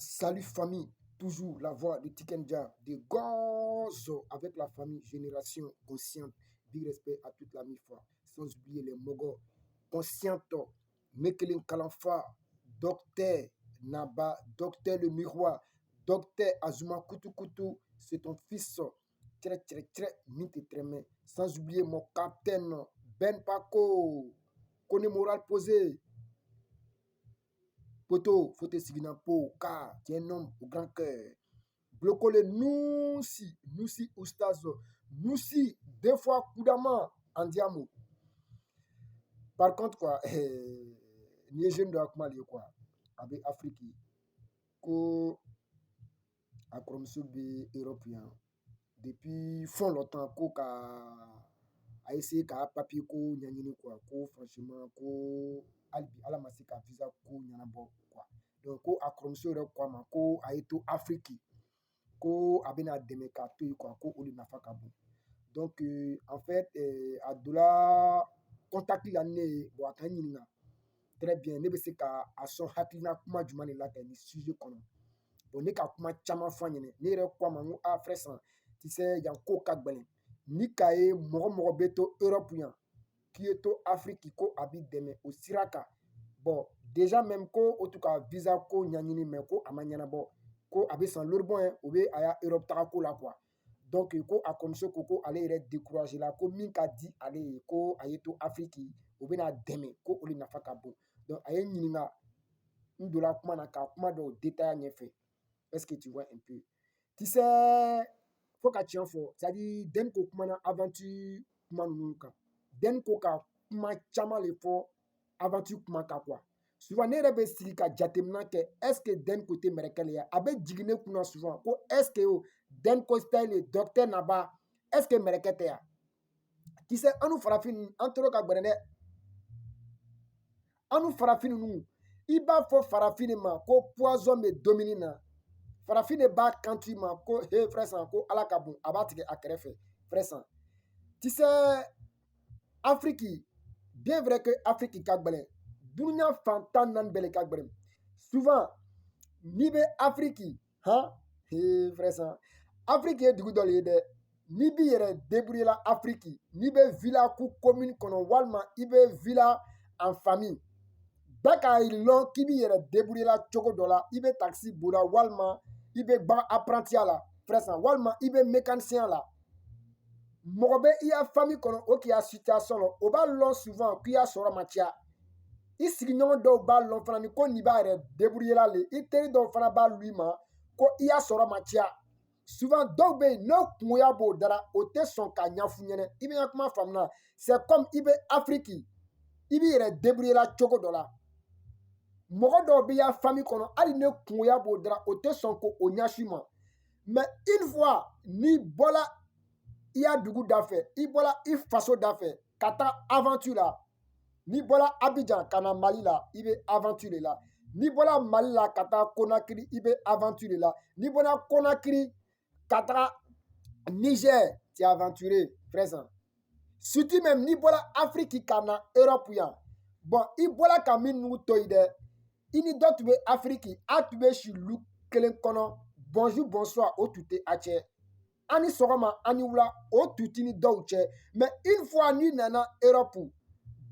Salut famille, toujours la voix de Tikenja, de Gozo avec la famille Génération Consciente. Big respect à toute la MIFA, sans oublier les Mogos. Consciente, Mekelin Kalanfa, Docteur Naba, Docteur Le Miroir, Docteur Azuma Kutu, c'est ton fils. Très, mite très. Sans oublier mon capitaine Ben Paco, Kone Moral posé. Poto, faut te signer pour car tu es un homme au grand cœur. Blocole Noussi Oustazo, Noussi, deux fois Koudama en diamo. Par contre, quoi, ni jeune de Akmali, quoi, avec Afrique, ko akromsobe européen. Depuis fond longtemps, ko a essayé ka papier ko nyanyini quoi, ko franchement, ko albi ala masika visa ko nyanabo quoi. Donc ko akromso re quoi ma ko a été Afrique ko abena deme ka to quoi ko oli nafa ka bon. Donc en fait a dola contact la ne bo atanyina très bien ne be se ka a son hakina kuma jumani la ka ni sujet kono. Bon ne ka kuma chama fanyene ne re quoi ma ngo a frère san tu sais yan ko ka gbelen ni ka ye mogo beto européen qui est au Afrique ko abi deme au Siraka. Bon déjà même ko en tout cas visa ko nyanyini mais ko amanyana bo ko abe san lorbon ou be aya Europe ta ko la quoi. Donc ko a comme ça ko aller décourager la ko min ka di aller ko ayeto Afrique ou be na deme ko oli nafa ka bon. Donc aye nyinga ndola kuma na ka kuma do détail nyefe. Est-ce que tu vois un peu? Tu sais faut ka tiens fort, c'est-à-dire den ko kuma na aventure kuma nunka. Den ko ka kuma chama le fort aventure kuma ka quoi. Souvent ne rebe siri ka jatemna ke est-ce que den côté merekele ya abe jigine kuna souvent ko est-ce que den ko style docteur naba est-ce que merekete ya. Tu sais anu farafin antoro ka gbenene anu farafin nu iba fo farafin ma ko poison me dominina. Farafine ba country ma ko he frère san ko ala ka bon abatige akrefe frère san. Tu sais Afrique bien vrai que Afrique ka gbelen dunya fantan nan bele ka gbelen souvent ni be Afrique hein he frère san Afrique e dugu dole de ni bi yere débrouiller la Afrique ni be villa ku commune kono walma ibe villa en famille baka ilon ki bi yere débrouiller la choco dola ibe taxi bola walma ibe ba apprenti la frère san walma ibe mécanicien la mogobe iya famille kono o ki a situation lo o ba lon souvent ki a soro matia i sigi ɲɔgɔn dɔw b'a lɔn fana ni ko nin b'a yɛrɛ débrouiller la le i teri dɔw fana b'a lui ma ko i y'a sɔrɔ ma ciya souvent dɔw bɛ yen n'o kungoya b'o dara o tɛ sɔn ka ɲɛfu ɲɛnɛ i bɛ n ka kuma faamuya c'est comme i bɛ Afrique i b'i yɛrɛ débrouiller la cogo dɔ la mɔgɔ dɔw bɛ y'a famille kɔnɔ hali ne kungoya b'o dara o tɛ sɔn ko o ɲɛfu ma mais une fois n'i bɔra i y'a dugu da fɛ i bɔra i faso da fɛ ka taa aventure la ni bɔra Abidjan ka na Mali la i bɛ aventure la ni bɔra Mali la ka taa Conakry i bɛ aventure la ni bɔra Conakry ka taa Niger tu es aventuré frère san surtout même ni bɔra Afrique ka na Europe yan bon i bɔra ka min nugu to yi dɛ i ni dɔ tun bɛ Afrique a tun bɛ si lu kelen kɔnɔ bonjour bonsoir o tun tɛ a cɛ ani sɔgɔma ani wula o tun tɛ ni dɔw cɛ mais une fois ni nana Europe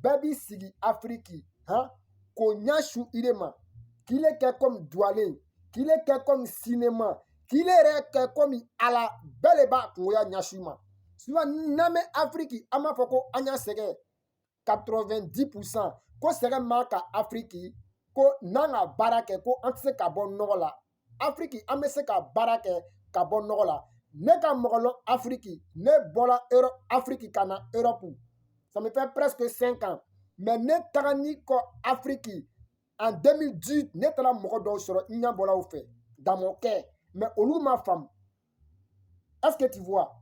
bɛɛ b'i sigi Afrique hein k'o ɲɛ su i de ma k'i le kɛ comme Doualen k'i le kɛ comme cinéma k'i le yɛrɛ kɛ comme ala bɛɛ le b'a kungoya ɲɛ su ma souvent n'an bɛ Afrique an b'a fɔ ko an y'a sɛgɛn 90% ko sɛgɛn ma ka Afrique ko n'an ka baara kɛ ko an tɛ se ka bɔ nɔgɔ la Afrique an bɛ se ka baara kɛ ka bɔ nɔgɔ la ne ka mɔgɔ lɔn Afrique ne bɔra Afrique ka na Europe. Ça me fait presque 5 ans. Mais ne tagani ko Afrique en 2010, ne tala mɔgɔ dɔw sɔrɔ i ɲɛ bɔra o fɛ dans mon cœur. Mais olu ma faamu. Est-ce que tu vois?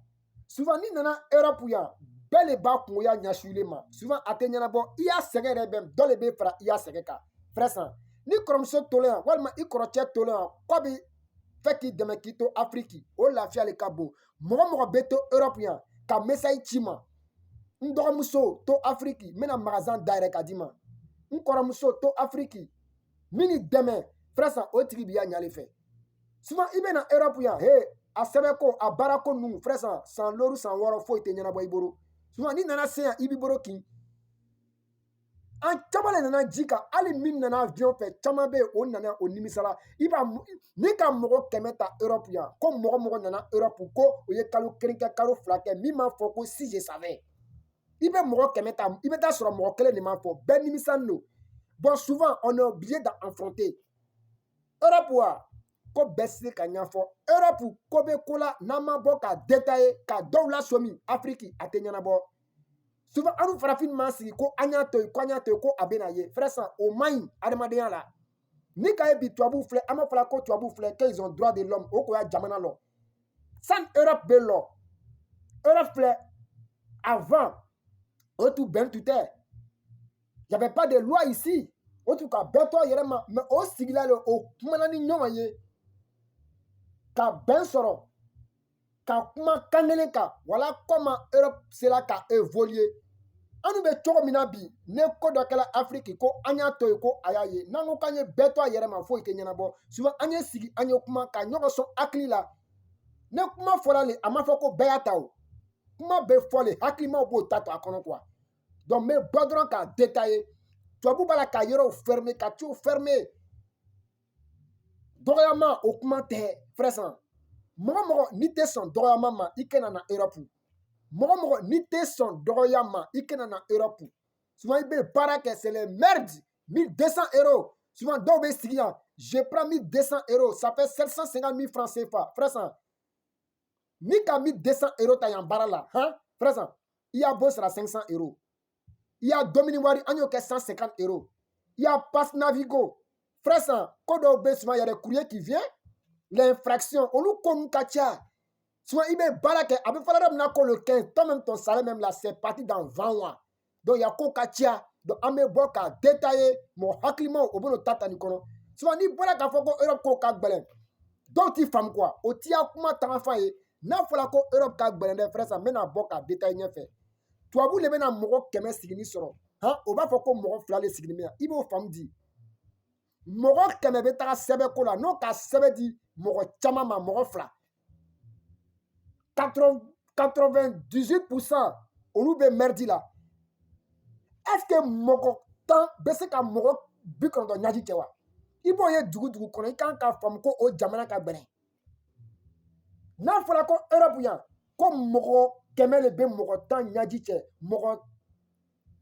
Souvent ni nana Europe yan bɛɛ le b'a kungoya ɲɛsuli ma. Souvent a tɛ ɲɛnabɔ i y'a sɛgɛn yɛrɛ bɛɛ dɔ le bɛ fara i y'a sɛgɛn kan. Frère san ni kɔrɔmuso tolen yan walima i kɔrɔcɛ tolen yan kɔ bi fɛ k'i dɛmɛ k'i to Afrique o lafiya le ka bon. Mɔgɔ bɛ to Europe yan ka message ci ma. N dɔgɔmuso to Afrique n bɛna magasin dayɛlɛ ka d'i ma n kɔrɔmuso to Afrique n bɛ n'i dɛmɛ frère san o tigi bi ya ɲali fɛ souvent i bɛna Europe yan he a sɛbɛ ko a baara ko ninnu frère san lori san wɔɔrɔ foyi tɛ ɲɛnabɔ i bolo souvent ni nana se yan i b'i bolo kin an caman de nana ji kan hali min nana avion fɛ caman bɛ yen o nana o nimisala i b'a ni ka mɔgɔ 100 ta Europe yan ko mɔgɔ nana Europe ko o ye kalo 1 kɛ kalo 2 kɛ min m'a fɔ ko si je savais i bɛ mɔgɔ 100 ta i bɛ taa sɔrɔ mɔgɔ 1 de m'a fɔ bɛɛ nimisani don bon souvent on est obligé d'affronter Europe wa ko bɛɛ se ka ɲɛfɔ Europe ko bɛ ko la n'an ma bɔ ka détailler ka dɔw lasomi Afrique a tɛ ɲɛnabɔ souvent anu farafin m'an sigi ko an y'a to yen ko a bɛ na ye frère san o man ɲi adamadenya la ni ka ye bi tubabuw filɛ an b'a fɔla ko tubabuw filɛ qu'ils ont droit de l'homme o ko ya jamana lɔ sani Europe bɛ lɔ Europe filɛ avant o tun bɛn tun tɛ y avait pas de loi ici o tun ka bɛɛ to a yɛrɛ ma mais o sigila le o kumana ni ɲɔgɔn ye ka bɛn sɔrɔ ka kuma kan kelen kan wala comment Europe sera ka évoluer anu bɛ cogo min na bi ne ko dɔ kɛla Afrique ko an y'a to yen ko a y'a ye n'an ko k'an ye bɛɛ to a yɛrɛ ma foyi tɛ ɲɛnabɔ souvent an ye sigi an ye kuma ka ɲɔgɔn sɔn hakili la ne kuma fɔla le a ma fɔ ko bɛɛ y'a ta o kuma bɛ fɔ le hakilimaw b'o ta to a kɔnɔ quoi donc n bɛ bɔ dɔrɔn k'a détailler tubabu b'a la ka yɔrɔw fermer ka ciw fermer dɔgɔyama o kuma tɛ frère san mɔgɔ n'i tɛ sɔn dɔgɔyama ma i kana na Europe mɔgɔ n'i tɛ sɔn dɔgɔya ma i kana na Europe souvent i bɛ baara kɛ c'est les merdes 1200 € souvent dɔw bɛ sigi yan je prends 1200 € ça fait 750 000 francs CFA frère san ni ka 1200 € ta yan baara la han frère san i y'a bɔ sara 500 € i y'a domini wari an y'o kɛ 150 €. Il y a passe Navigo. Frère san, ko dɔw bɛ souvent il y a des courriers qui viennent. L'infraction, olu ko nun ka ca. Souvent i bɛ baara kɛ a bɛ fɔla yɔrɔ min na ko le 15 toi-même ton salaire même là c'est parti dans 20 mois. Donc il y a ko ka ca. Donc an bɛ bɔ ka détailler mɔgɔ hakilimaw o bɛ n'o ta nin kɔnɔ. Souvent n'i bɔra k'a fɔ ko Europe ko ka gɛlɛn dɔw ti faamu quoi o t'i ya kuma taga fa ye n'a fɔra ko Europe ka gɛlɛn dɛ frère san n bɛna bɔ ka détailler ɲɛfɛ. Tubabu le bɛna mɔgɔ 100 sigini sɔrɔ han o b'a fɔ ko mɔgɔ 2 le sigini bɛ yan i b'o faamu di mɔgɔ 100 bɛ taga sɛbɛn ko la n'o ka sɛbɛn di mɔgɔ caman ma mɔgɔ 2 98% olu bɛ mɛridi la est-ce que mɔgɔ 10 bɛ se ka mɔgɔ 90 ɲaji cɛ wa i b'o ye dugu kɔnɔ i kan k'a faamu ko o jamana ka gɛlɛn n'a fɔra ko Europe yan ko mɔgɔ 100 le bɛ mɔgɔ 10 ɲaji cɛ mɔgɔ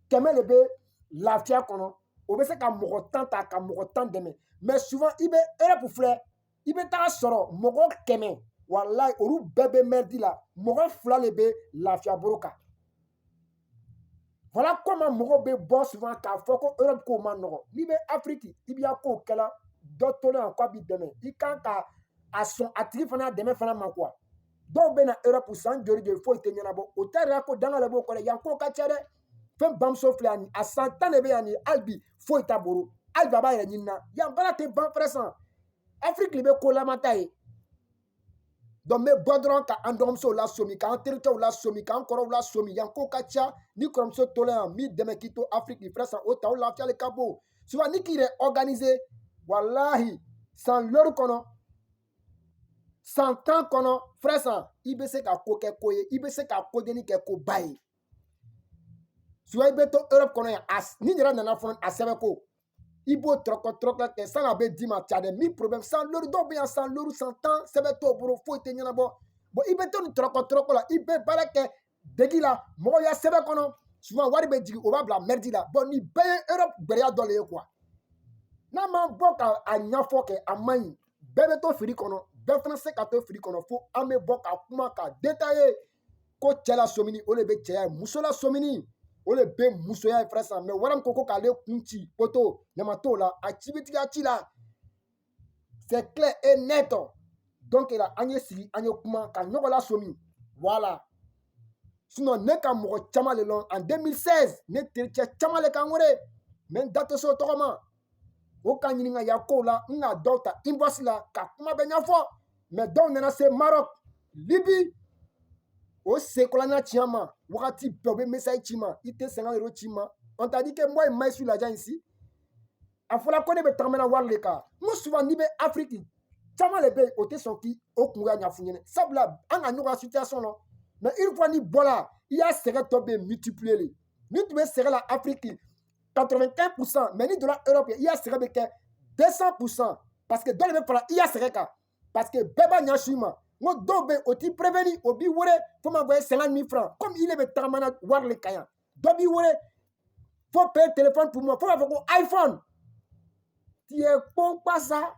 100 le bɛ lafiya kɔnɔ o bɛ se ka mɔgɔ 10 ta ka mɔgɔ 10 dɛmɛ mais souvent i bɛ Europe filɛ i bɛ taga sɔrɔ mɔgɔ 100 walayi olu bɛɛ bɛ mɛridi la mɔgɔ 2 le bɛ lafiya bolo kan voilà comment mɔgɔw bɛ bɔ souvent k'a fɔ ko Europe ko ma nɔgɔ n'i bɛ Afrique i b'i ko kɛla dɔ tolen yan k'a b'i dɛmɛ i kan ka a sɔn a tigi fana dɛmɛ fana ma quoi dɔw bɛ na Europe san joli foyi tɛ ɲɛnabɔ o tɛ yɛrɛ ko danga le b'o kɔnɔ yan ko ka ca dɛ fɛn bamuso filɛ yan a san 10 de bɛ yan ni hali bi foyi t'a bolo hali bi a b'a yɛrɛ ɲini na yan baara tɛ ban frère san Afrique le bɛ kolama ta ye donc n bɛ bɔ dɔrɔn ka an dɔgɔmusow lasomi k'an terikɛw lasomi k'an kɔrɔw lasomi yan ko ka ca ni kɔrɔmuso tolen yan n b'i dɛmɛ k'i to Afrique frère san o ta o lafiyali ka bon souvent ni k'i yɛrɛ organiser walahi san lori kɔnɔ san 10 kɔnɔ frère san i bɛ se ka ko kɛ ko ye i bɛ se ka kodeni kɛ ko ba ye souvent i bɛ to Europe kɔnɔ yan ni yɛrɛ nana fɔ a sɛbɛn ko i b'o tɔrɔkɔ kɛ san a bɛ d'i ma tu as des mille problèmes san lori dɔw bɛ yan san lori san 10 sɛbɛn t'o bolo foyi tɛ ɲɛnabɔ bon i bɛ to nin tɔrɔkɔ la i bɛ baara kɛ degi la mɔgɔw ya sɛbɛn kɔnɔ souvent wari bɛ jigin o b'a bila mɛridi la bon nin bɛɛ ye Europe gbɛrɛya dɔ le ye quoi n'a ma bɔ ka a ɲɛfɔ kɛ a man ɲi bɛɛ bɛ to fili kɔnɔ bɛɛ fana se ka to fili kɔnɔ fo an bɛ bɔ ka kuma ka détailler ko cɛ la somini o le bɛ cɛya ye muso la somini o le bɛ musoya ye frère san mais wara min ko k'ale kun ci poto ɲama t'o la a ci bɛ tigɛ a ci la c'est clair et net donc la an ye sigi an ye kuma ka ɲɔgɔn la somi voilà sinon ne ka mɔgɔ caman le lɔn en 2016 ne terikɛ caman le kan wele mais n da tɛ se o tɔgɔ ma o ka ɲininka ya kow la n ka dɔw ta inbox la ka kuma bɛ ɲɛfɔ mais dɔw nana se Maroc Libye o sekolanya tiɲɛ ma wagati bɛɛ u bɛ message ci ma i tɛ 50 € ci ma on t'a dit que moi et moi je suis l'argent ici a fɔla ko ne bɛ tagamana wari de kan n ko souvent n'i bɛ Afrique caman de bɛ yen o tɛ sɔn k'i o kungoya ɲɛf'u ɲɛna sabula an ka ɲɔgɔn situation na mais une fois n'i bɔra i y'a sɛgɛn tɔ bɛ multiplier le ni tun bɛ sɛgɛn la Afrique 95% mais ni donna Europe i y'a sɛgɛn bɛ kɛ 200% parce que dɔ de bɛ fara i y'a sɛgɛn kan parce que bɛɛ b'a ɲɛsin i ma n ko dɔw bɛ yen o t'i prévenir o b'i wele fo m'a fɔ 50 000 francs comme il bɛ tagamana wari de kan yan dɔ b'i wele faut payer téléphone pour moi faut b'a fɔ ko iPhone tu es con pas ça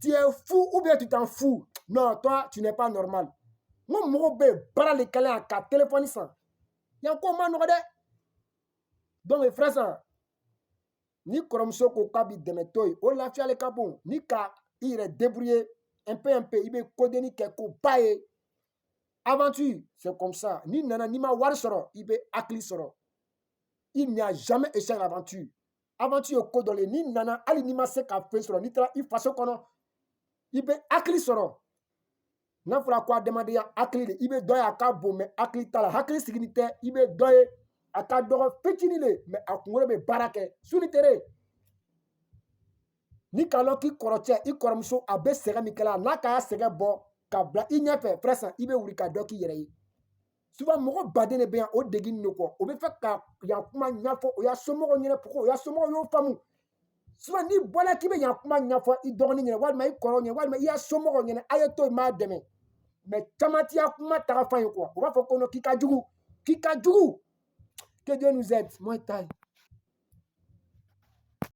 tu es fou ou bien tu t'en fous non toi tu n'es pas normal n ko mɔgɔw bɛ yen baara de kɛlen yan ka téléphone san yan ko ma nɔgɔ dɛ donc frère san ni kɔrɔmuso ko k'a b'i dɛmɛ to ye o lafiya le ka bon ni ka i yɛrɛ débrouiller un peu i bɛ kodeni kɛ ko ba ye aventure c'est comme ça ni nana n'i ma wari sɔrɔ i bɛ hakili sɔrɔ il n'y a jamais échec aventure aventure ye ko dɔ le ni nana hali n'i ma se ka fɛn sɔrɔ n'i taara i faso kɔnɔ i bɛ hakili sɔrɔ n'a fɔra ko adamadenya hakili de i bɛ dɔ ye a ka bon mais hakili t'a la hakili sigili tɛ i bɛ dɔ ye a ka dɔgɔ fitinin le mais a kunkolo bɛ baara kɛ su ni tere ni k'a lɔn k'i kɔrɔcɛ i kɔrɔmuso a bɛ sɛgɛn min kɛla n'a k'a sɛgɛn bɔ ka bila i ɲɛfɛ frère san i bɛ wuli ka dɔ k'i yɛrɛ ye souvent mɔgɔ baden de bɛ yan o degini de kɔ o bɛ fɛ ka yan kuma ɲɛfɔ o y'a somɔgɔw ɲɛna pourquoi o y'a somɔgɔw y'o faamu souvent n'i bɔra k'i bɛ yan kuma ɲɛfɔ i dɔgɔnin ɲɛna walima i kɔrɔw ɲɛna walima i y'a somɔgɔw ɲɛna a ye to yen m'a dɛmɛ mais caman t'i ya kuma taga fan ye quoi o b'a fɔ ko non k'i ka jugu que Dieu nous aide moi taille